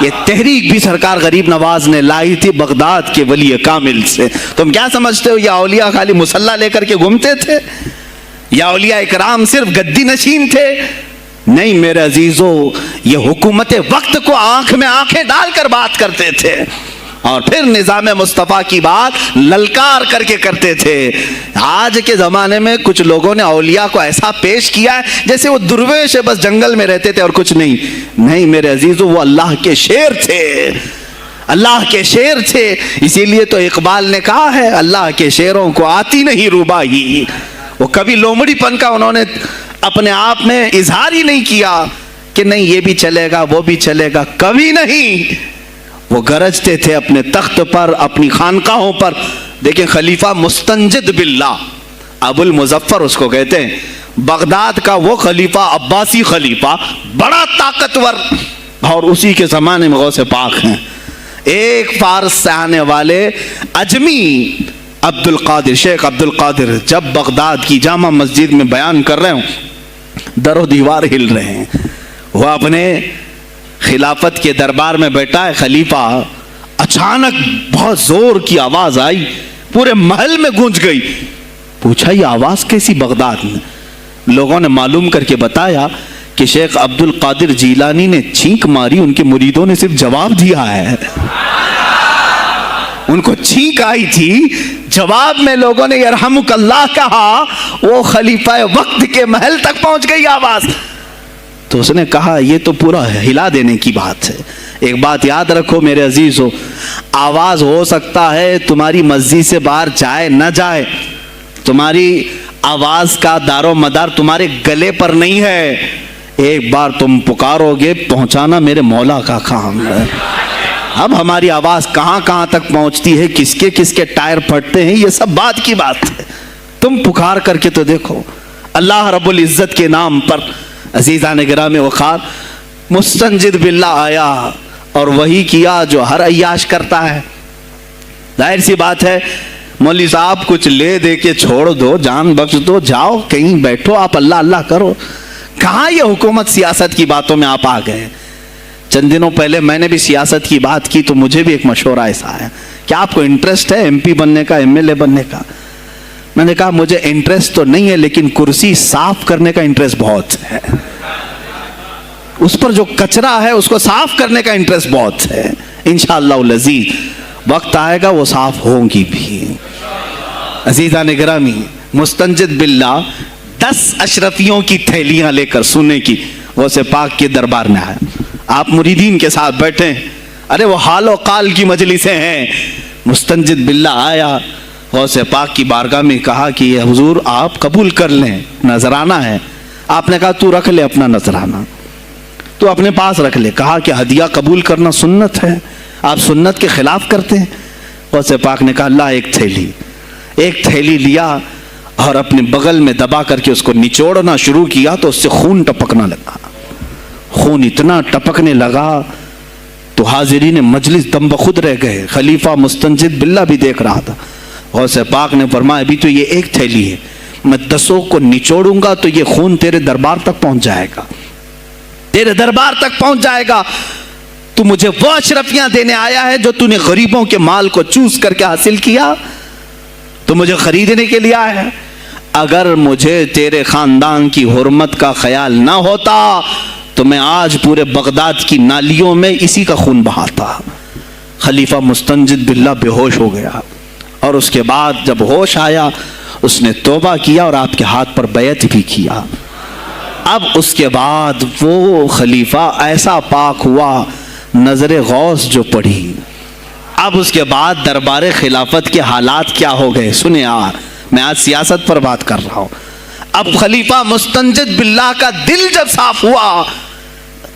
[SPEAKER 1] یہ تحریک بھی سرکار غریب نواز نے لائی تھی بغداد کے ولی کامل سے. تم کیا سمجھتے ہو یہ اولیاء خالی مسلح لے کر کے گھومتے تھے؟ یا اولیاء اکرام صرف گدی نشین تھے؟ نہیں میرے عزیزو, یہ حکومت وقت کو آنکھ میں آنکھیں ڈال کر بات کرتے تھے, اور پھر نظام مصطفیٰ کی بات للکار کر کے کرتے تھے. آج کے زمانے میں کچھ لوگوں نے اولیاء کو ایسا پیش کیا ہے جیسے وہ درویش بس جنگل میں رہتے تھے اور کچھ نہیں. نہیں میرے عزیزو, وہ اللہ کے شیر تھے, اللہ کے شیر تھے. اسی لیے تو اقبال نے کہا ہے اللہ کے شیروں کو آتی نہیں روباہی. وہ کبھی لومڑی پن کا انہوں نے اپنے آپ میں اظہار ہی نہیں کیا کہ نہیں یہ بھی چلے گا وہ بھی چلے گا, کبھی نہیں. وہ گرجتے تھے اپنے تخت پر, اپنی خانقاہوں پر. دیکھیں خلیفہ مستنجد باللہ, ابو المظفر اس کو کہتے ہیں, بغداد کا وہ خلیفہ, عباسی خلیفہ, بڑا طاقتور, اور اسی کے زمانے میں غوث پاک ہیں. ایک فارس سے آنے والے اجمی عبد القادر, شیخ عبد القادر, جب بغداد کی جامع مسجد میں بیان کر رہے ہوں, در و دیوار ہل رہے ہیں. وہ اپنے خلافت کے دربار میں بیٹھا ہے خلیفہ, اچانک بہت زور کی آواز آئی, پورے محل میں گونج گئی. پوچھا یہ آواز کیسی بغداد میں؟ لوگوں نے معلوم کر کے بتایا کہ شیخ عبد القادر جیلانی نے چھینک ماری, ان کے مریدوں نے صرف جواب دیا ہے. ان کو چھینک آئی تھی, جواب میں لوگوں نے یرحمک اللہ کہا, وہ خلیفہ وقت کے محل تک پہنچ گئی آواز. تو اس نے کہا یہ تو پورا ہلا دینے کی بات ہے. ایک بات یاد رکھو میرے عزیزو, آواز ہو سکتا ہے تمہاری مسجد سے باہر جائے نہ جائے, تمہاری آواز کا دار و مدار تمہارے گلے پر نہیں ہے. ایک بار تم پکارو گے, پہنچانا میرے مولا کا کام ہے. اب ہماری آواز کہاں کہاں تک پہنچتی ہے, کس کے ٹائر پھٹتے ہیں, یہ سب بات کی بات ہے. تم پکار کر کے تو دیکھو. اللہ رب العزت کے نام پر عزیزان گرامی وقار مستنجد باللہ آیا اور وہی کیا جو ہر عیاش کرتا ہے. ظاہر سی بات ہے, مولوی صاحب کچھ لے دے کے چھوڑ دو, جان بخش دو, جاؤ کہیں بیٹھو, آپ اللہ اللہ کرو. کہاں یہ حکومت سیاست کی باتوں میں آپ آ گئے؟ چند دنوں پہلے میں نے بھی سیاست کی بات کی تو مجھے بھی ایک مشورہ ایسا آیا کہ آپ کو انٹرسٹ ہے ایم پی بننے کا, ایم ایل اے بننے کا؟ میں نے کہا مجھے انٹرسٹ تو نہیں ہے, لیکن کرسی صاف کرنے کا انٹرسٹ بہت ہے. اس پر جو کچرا ہے اس کو صاف کرنے کا انٹرسٹ بہت ہے. انشاءاللہ العزیز وقت آئے گا وہ صاف ہوں گی بھی. عزیزان گرامی, مستنجد باللہ 10 اشرفیوں کی تھیلیاں لے کر سونے کی غوث پاک کے دربار میں آئے. آپ مریدین کے ساتھ بیٹھے, ارے وہ حال و قال کی مجلسیں ہیں. مستنجد باللہ آیا, غوث پاک کی بارگاہ میں کہا کہ یہ حضور آپ قبول کر لیں, نذرانہ ہے. آپ نے کہا تو رکھ لے اپنا نذرانہ, تو اپنے پاس رکھ لے. کہا کہ ہدیہ قبول کرنا سنت ہے, آپ سنت کے خلاف کرتے ہیں. غوث پاک نے کہا اللہ ایک تھیلی لیا اور اپنے بغل میں دبا کر کے اس کو نچوڑنا شروع کیا تو اس سے خون ٹپکنا لگا. خون اتنا ٹپکنے لگا تو حاضرین مجلس دم بخود رہ گئے. خلیفہ مستنجد باللہ بھی دیکھ رہا تھا. غوث پاک نے فرمایا ابھی تو یہ ایک تھیلی ہے, میں 10 کو نچوڑوں گا تو یہ خون تیرے دربار تک پہنچ جائے گا, تیرے دربار تک پہنچ جائے گا. تو مجھے وہ اشرفیاں دینے آیا ہے جو تو نے غریبوں کے مال کو چوس کر کے حاصل کیا, تو مجھے خریدنے کے لیے آیا ہے. اگر مجھے تیرے خاندان کی حرمت کا خیال نہ ہوتا تو میں آج پورے بغداد کی نالیوں میں اسی کا خون بہاتا. خلیفہ مستنجد باللہ بے ہوش ہو گیا, اور اس کے بعد جب ہوش آیا اس نے توبہ کیا اور آپ کے ہاتھ پر بیعت بھی کیا. اب اس کے بعد وہ خلیفہ ایسا پاک ہوا, نظر غوث جو پڑھی. اب اس کے بعد دربار خلافت کے حالات کیا ہو گئے سنیں. میں آج سیاست پر بات کر رہا ہوں. اب خلیفہ مستنجد باللہ کا دل جب صاف ہوا,